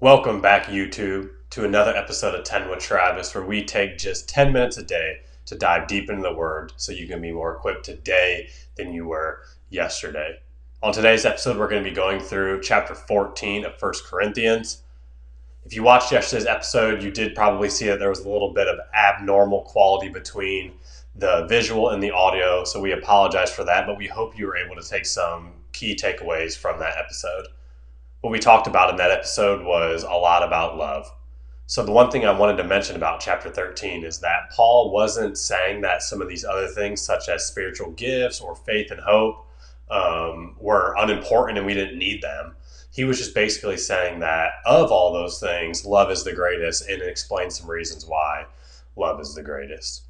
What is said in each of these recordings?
Welcome back, YouTube, to another episode of 10 with Travis, where we take just 10 minutes a day to dive deep into the Word so you can be more equipped today than you were yesterday. On today's episode, we're going to be going through chapter 14 of 1 Corinthians. If you watched yesterday's episode, you did probably see that there was a little bit of abnormal quality between the visual and the audio, so we apologize for that, but we hope you were able to take some key takeaways from that episode. What we talked about in that episode was a lot about love. So the one thing I wanted to mention about chapter 13 is that Paul wasn't saying that some of these other things, such as spiritual gifts or faith and hope, were unimportant and we didn't need them. He was just basically saying that of all those things, love is the greatest, and it explains some reasons why love is the greatest.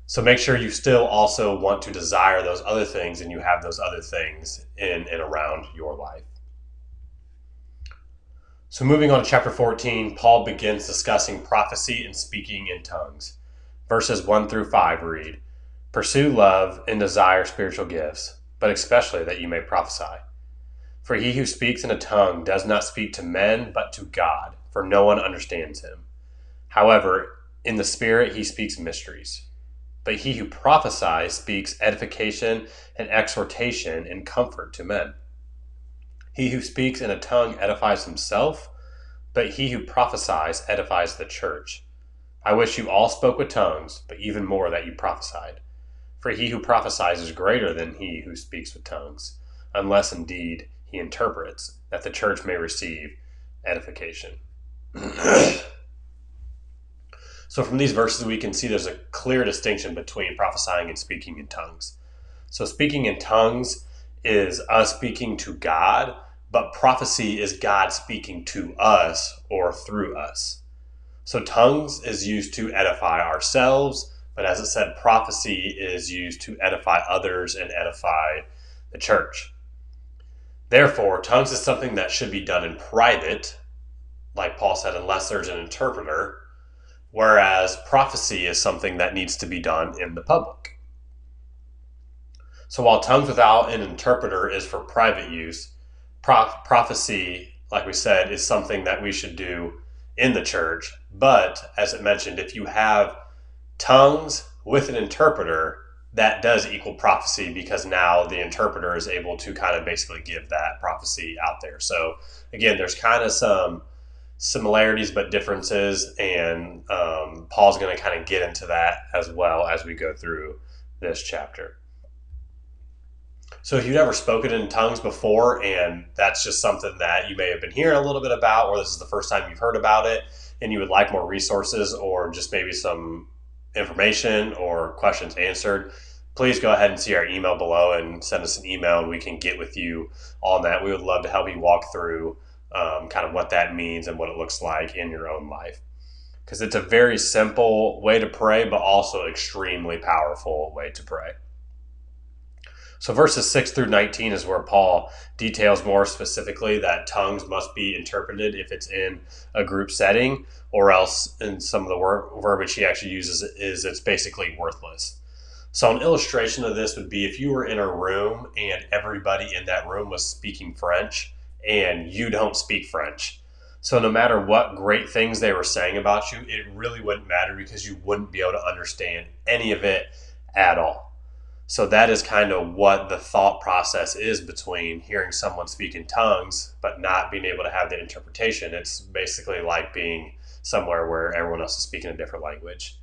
So make sure you still also want to desire those other things and you have those other things in and around your life. So moving on to chapter 14, Paul begins discussing prophecy and speaking in tongues. Verses 1 through 5 read, "Pursue love and desire spiritual gifts, but especially that you may prophesy. For he who speaks in a tongue does not speak to men, but to God, for no one understands him. However, in the Spirit he speaks mysteries. But he who prophesies speaks edification and exhortation and comfort to men. He who speaks in a tongue edifies himself, but he who prophesies edifies the church. I wish you all spoke with tongues, but even more that you prophesied. For he who prophesies is greater than he who speaks with tongues, unless indeed he interprets, that the church may receive edification." So from these verses we can see there's a clear distinction between prophesying and speaking in tongues. So speaking in tongues is us speaking to God, but prophecy is God speaking to us or through us. So tongues is used to edify ourselves, but as it said, prophecy is used to edify others and edify the church. Therefore, tongues is something that should be done in private, like Paul said, unless there's an interpreter, whereas prophecy is something that needs to be done in the public. So while tongues without an interpreter is for private use, prophecy, like we said, is something that we should do in the church. But as it mentioned, if you have tongues with an interpreter, that does equal prophecy because now the interpreter is able to kind of basically give that prophecy out there. So again, there's kind of some similarities but differences, and Paul's going to kind of get into that as well as we go through this chapter. So if you've never spoken in tongues before, and that's just something that you may have been hearing a little bit about, or this is the first time you've heard about it, and you would like more resources or just maybe some information or questions answered, please go ahead and see our email below and send us an email and we can get with you on that. We would love to help you walk through kind of what that means and what it looks like in your own life. Because it's a very simple way to pray, but also extremely powerful way to pray. So verses 6 through 19 is where Paul details more specifically that tongues must be interpreted if it's in a group setting, or else in some of the verbiage he actually uses is it's basically worthless. So an illustration of this would be if you were in a room and everybody in that room was speaking French and you don't speak French. So no matter what great things they were saying about you, it really wouldn't matter because you wouldn't be able to understand any of it at all. So that is kind of what the thought process is between hearing someone speak in tongues but not being able to have the interpretation. It's basically like being somewhere where everyone else is speaking a different language.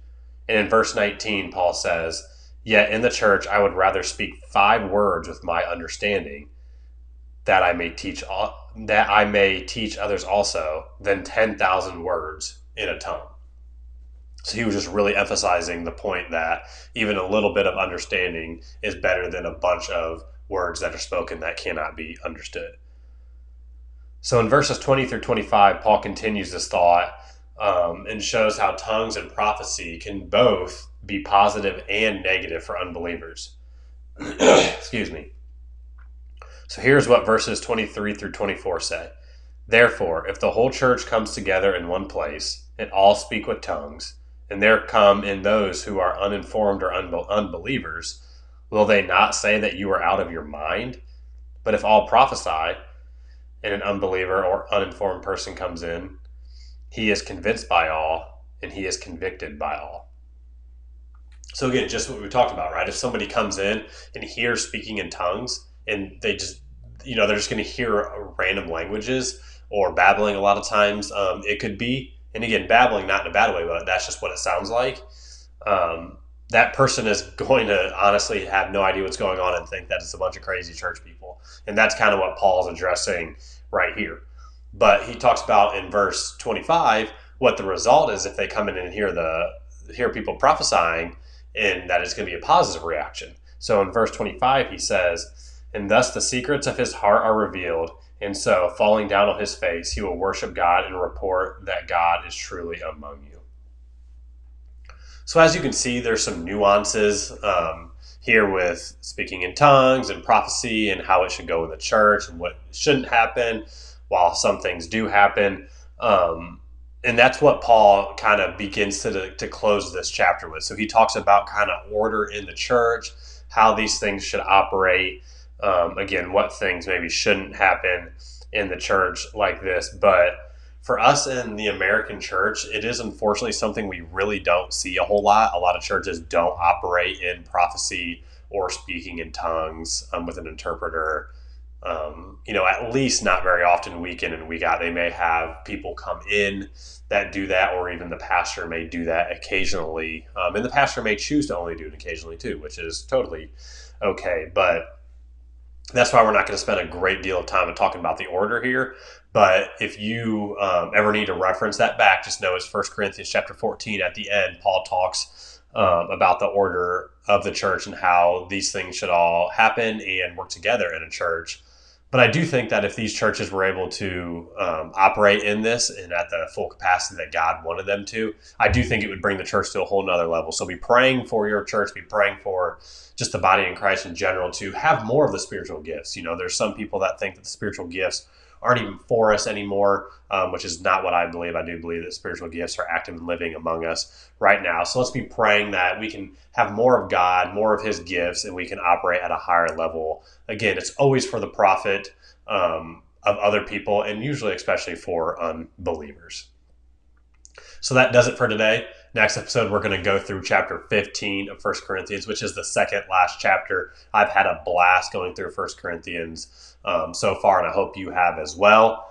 And in verse 19, Paul says, "Yet in the church I would rather speak 5 words with my understanding, that I may teach others also, than 10,000 words in a tongue." So he was just really emphasizing the point that even a little bit of understanding is better than a bunch of words that are spoken that cannot be understood. So in verses 20 through 25, Paul continues this thought and shows how tongues and prophecy can both be positive and negative for unbelievers. Excuse me. So here's what verses 23 through 24 say. "Therefore, if the whole church comes together in one place, and all speak with tongues, and there come in those who are uninformed or unbelievers, will they not say that you are out of your mind? But if all prophesy, and an unbeliever or uninformed person comes in, He is convinced by all, and he is convicted by all. So again, just what we talked about, right? If somebody comes in and hears speaking in tongues and they just, they're just going to hear random languages or babbling a lot of times, it could be, and again, babbling not in a bad way, but that's just what it sounds like. That person is going to honestly have no idea what's going on and think that it's a bunch of crazy church people. And that's kind of what Paul's addressing right here. But he talks about in verse 25 what the result is if they come in and hear people prophesying, and that it's going to be a positive reaction. So in verse 25 he says, "And thus the secrets of his heart are revealed, and so falling down on his face he will worship God and report that God is truly among you." So as you can see, there's some nuances here with speaking in tongues and prophecy and how it should go in the church and what shouldn't happen, while some things do happen. And that's what Paul kind of begins to close this chapter with. So he talks about kind of order in the church, how these things should operate. Again, what things maybe shouldn't happen in the church like this. But for us in the American church, it is unfortunately something we really don't see a whole lot. A lot of churches don't operate in prophecy or speaking in tongues with an interpreter. At least not very often, week in and week out. They may have people come in that do that, or even the pastor may do that occasionally. And the pastor may choose to only do it occasionally too, which is totally okay. But that's why we're not going to spend a great deal of time talking about the order here. But if you ever need to reference that back, just know it's 1 Corinthians chapter 14. At the end, Paul talks about the order of the church and how these things should all happen and work together in a church. But I do think that if these churches were able to operate in this and at the full capacity that God wanted them to, I do think it would bring the church to a whole nother level. So be praying for your church, be praying for just the body in Christ in general to have more of the spiritual gifts. There's some people that think that the spiritual gifts aren't even for us anymore, which is not what I believe. I do believe that spiritual gifts are active and living among us right now. So let's be praying that we can have more of God, more of his gifts, and we can operate at a higher level. Again, it's always for the profit of other people, and usually especially for unbelievers. So that does it for today. Next episode, we're going to go through chapter 15 of 1 Corinthians, which is the second last chapter. I've had a blast going through 1 Corinthians so far, and I hope you have as well.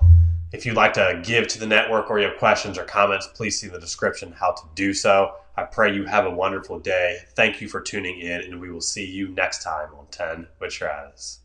If you'd like to give to the network or you have questions or comments, please see the description how to do so. I pray you have a wonderful day. Thank you for tuning in, and we will see you next time on 10 with Travis.